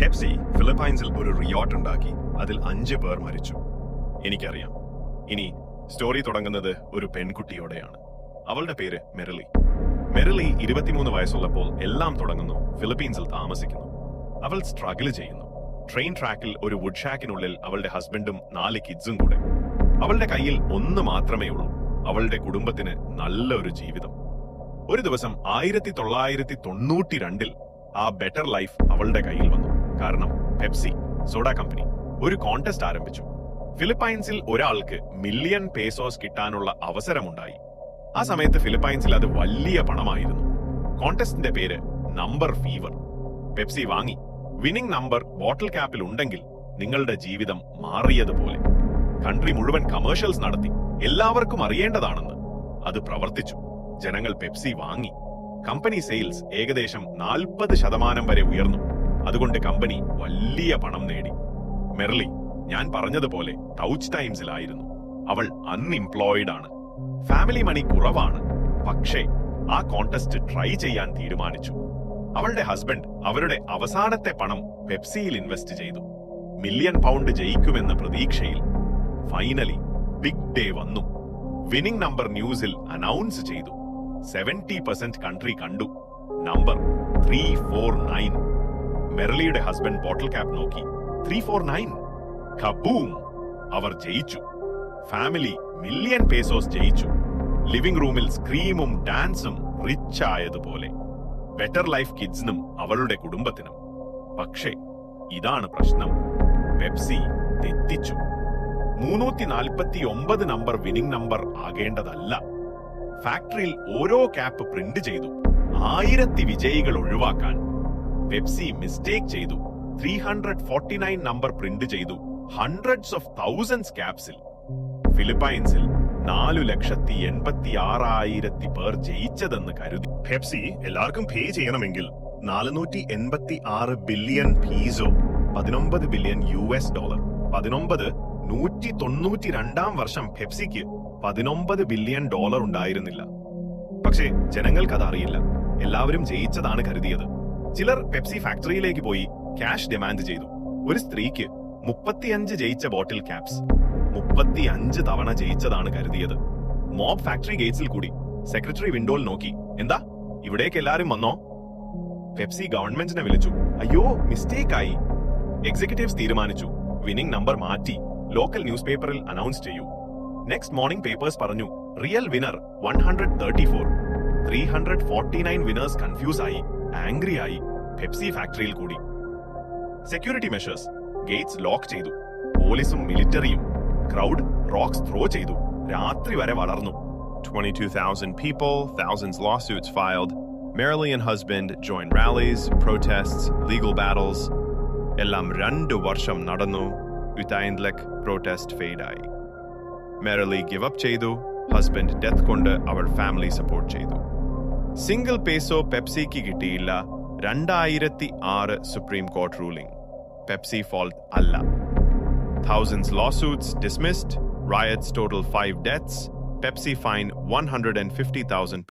Pepsi ഫിലിപ്പൈൻസിൽ ഒരു റിയോർട്ട് ഉണ്ടാക്കി. അതിൽ 5 പേർ മരിച്ചു. എനിക്കറിയാം. ഇനി സ്റ്റോറി തുടങ്ങുന്നത് ഒരു പെൺകുട്ടിയോടെയാണ്. അവളുടെ പേര് മെറിലി. മെറിലി 23 വയസ്സുള്ളപ്പോൾ എല്ലാം തുടങ്ങുന്നു. ഫിലിപ്പീൻസിൽ താമസിക്കുന്നു. അവൾ സ്ട്രഗിൾ ചെയ്യുന്നു. ട്രെയിൻ ട്രാക്കിൽ ഒരു വുഡ് ഷാക്കിനുള്ളിൽ അവളുടെ ഹസ്ബൻഡും 4 കിഡ്സും കൂടെ. അവളുടെ കയ്യിൽ ഒന്ന് മാത്രമേ ഉള്ളൂ, അവളുടെ കുടുംബത്തിന് നല്ലൊരു ജീവിതം. ഒരു ദിവസം 1992 ആ ബെറ്റർ ലൈഫ് അവളുടെ കയ്യിൽ വന്നു. കാരണം പെപ്സി സോഡ കമ്പനി ഒരു കോൺടെസ്റ്റ് ആരംഭിച്ചു. ഫിലിപ്പൈൻസിൽ ഒരാൾക്ക് മില്യൺ പേസോസ് കിട്ടാനുള്ള അവസരമുണ്ടായി. ആ സമയത്ത് ഫിലിപ്പൈൻസിൽ അത് വലിയ പണമായിരുന്നു. കോൺടെസ്റ്റിന്റെ പേര് നമ്പർ ഫീവർ. പെപ്സി വാങ്ങി. വിന്നിംഗ് നമ്പർ ബോട്ടിൽ ക്യാപ്പിൽ ഉണ്ടെങ്കിൽ നിങ്ങളുടെ ജീവിതം മാറിയതുപോലെ. കൺട്രി മുഴുവൻ കമേഴ്ഷ്യൽസ് നടത്തി. എല്ലാവർക്കും അറിയേണ്ടതാണെന്ന്. അത് പ്രവർത്തിച്ചു. ജനങ്ങൾ പെപ്സി വാങ്ങി. കമ്പനി സെയിൽസ് ഏകദേശം 40% വരെ ഉയർന്നു. അതുകൊണ്ട് കമ്പനി വലിയ പണം നേടി. മെർലി ഞാൻ പറഞ്ഞതുപോലെ ടൗച്ച് ടൈംസിലായിരുന്നു. അവൾ അൺഎംപ്ലോയിഡ് ആണ്. ഫാമിലി മണി കുറവാണ്. പക്ഷേ ആ കോൺടെസ്റ്റ് ട്രൈ ചെയ്യാൻ തീരുമാനിച്ചു. അവളുടെ ഹസ്ബൻഡ് അവരുടെ അവസാനത്തെ പണം പെപ്സിയിൽ ഇൻവെസ്റ്റ് ചെയ്തു. £1 മില്യൺ ജയിക്കുമെന്ന പ്രതീക്ഷയിൽ. ഫൈനലി ബിഗ് ഡേ വന്നു. വിന്നിംഗ് നമ്പർ ന്യൂസിൽ അനൗൺസ് ചെയ്തു. 70% കൺട്രി കണ്ടു. നമ്പർ 349. മെർലിയുടെ ഹസ്ബൻഡ് ബോട്ടിൽ ക്യാപ്പ് നോക്കി. 349. കബൂം! അവർ ജയിച്ചു. ഫാമിലി മില്യൺ പേസോസ് ജയിച്ചു. ലിവിംഗ് റൂമിൽ സ്ക്രീമും ഡാൻസും റിച്ച് ആയതുപോലെ. ബെറ്റർ ലൈഫ് കിഡ്സിനും അവളുടെ കുടുംബത്തിനും. പക്ഷേ ഇതാണ് പ്രശ്നം. പെപ്സി തെറ്റിച്ചു. 349 നമ്പർ വിന്നിംഗ് നമ്പർ ആകേണ്ടതല്ല. ഫാക്ടറിയിൽ ഓരോ ക്യാപ്പ് പ്രിന്റ് ചെയ്തു. 1000 വിജയികൾ ഒഴിവാക്കാൻ. പെപ്സി മിസ്റ്റേക്ക് ചെയ്തു. 349 നമ്പർ പ്രിന്റ് ചെയ്തു. ഹൺഡ്രഡ്സ് ഓഫ് തൗസൻഡ്സ് ക്യാപ്സിൽ. ഫിലിപ്പൈൻസിൽ 4,86,000 പേർ ജയിച്ചതെന്ന് കരുതി. പെപ്സി എല്ലാവർക്കും പേ ചെയ്യണമെങ്കിൽ 486 billion peso, 19 billion US dollar. 192 വർഷം പെപ്സിക്ക് 19 ബില്യൺ ഡോളർ ഉണ്ടായിരുന്നില്ല. പക്ഷേ ജനങ്ങൾക്ക് അതറിയില്ല. എല്ലാവരും ജയിച്ചതാണ് കരുതിയത്. ചിലർ പെപ്സി ഫാക്ടറിയിലേക്ക് പോയി ക്യാഷ് ഡിമാൻഡ് ചെയ്തു. ഒരു സ്ത്രീക്ക് 35 ജയിച്ച ബോട്ടിൽ ക്യാപ്സ് 35 തവണ ജയിച്ചതാണ് കരുതിയത്. മോബ് ഫാക്ടറി ഗേറ്റ്സിൽ കൂടി. സെക്രട്ടറി വിൻഡോയിൽ നോക്കി. എന്താ ഇവിടേക്ക് എല്ലാരും വന്നോ? പെപ്സി ഗവൺമെന്റിനെ വിളിച്ചു. അയ്യോ, മിസ്റ്റേക്ക് ആയി. എക്സിക്യൂട്ടീവ്സ് തീരുമാനിച്ചു. വിന്നിംഗ് നമ്പർ മാറ്റി ലോക്കൽ ന്യൂസ് പേപ്പറിൽ അനൗൺസ് ചെയ്യൂ. നെക്സ്റ്റ് മോർണിംഗ് പേപ്പേഴ്സ് പറഞ്ഞു റിയൽ വിനർ 134. 349 വിനേഴ്സ് കൺഫ്യൂസ് ആയി, ആംഗ്രി ആയി. പെപ്സി ഫാക്ടറിയിൽ കൂടി. Security measures. ഗേറ്റ്സ് ലോക്ക് ചെയ്തു. പോലീസും മിലിറ്ററിയും. ക്രൗഡ് റോക്സ് ത്രോ ചെയ്തു. രാത്രി വരെ വളർന്നു. 22,000 people, thousands lawsuits filed. Merrily and husband joined rallies, protests, legal battles. എല്ലാം 2 വർഷം നടന്നു. ഉത്തൈൻഡ്ലക് protest fade ആയി. Merrily give up ചെയ്തു. ഹസ്ബൻഡ് ഡെത്ത് കൊണ്ട് അവൾ ഫാമിലി സപ്പോർട്ട് ചെയ്തു. സിംഗിൾ പേസോ പെപ്സിക്ക് കിട്ടിയില്ല. 2006 supreme court ruling. Pepsi fault അല്ല. Thousands lawsuits dismissed. Riots total 5 deaths. Pepsi fine 150,000.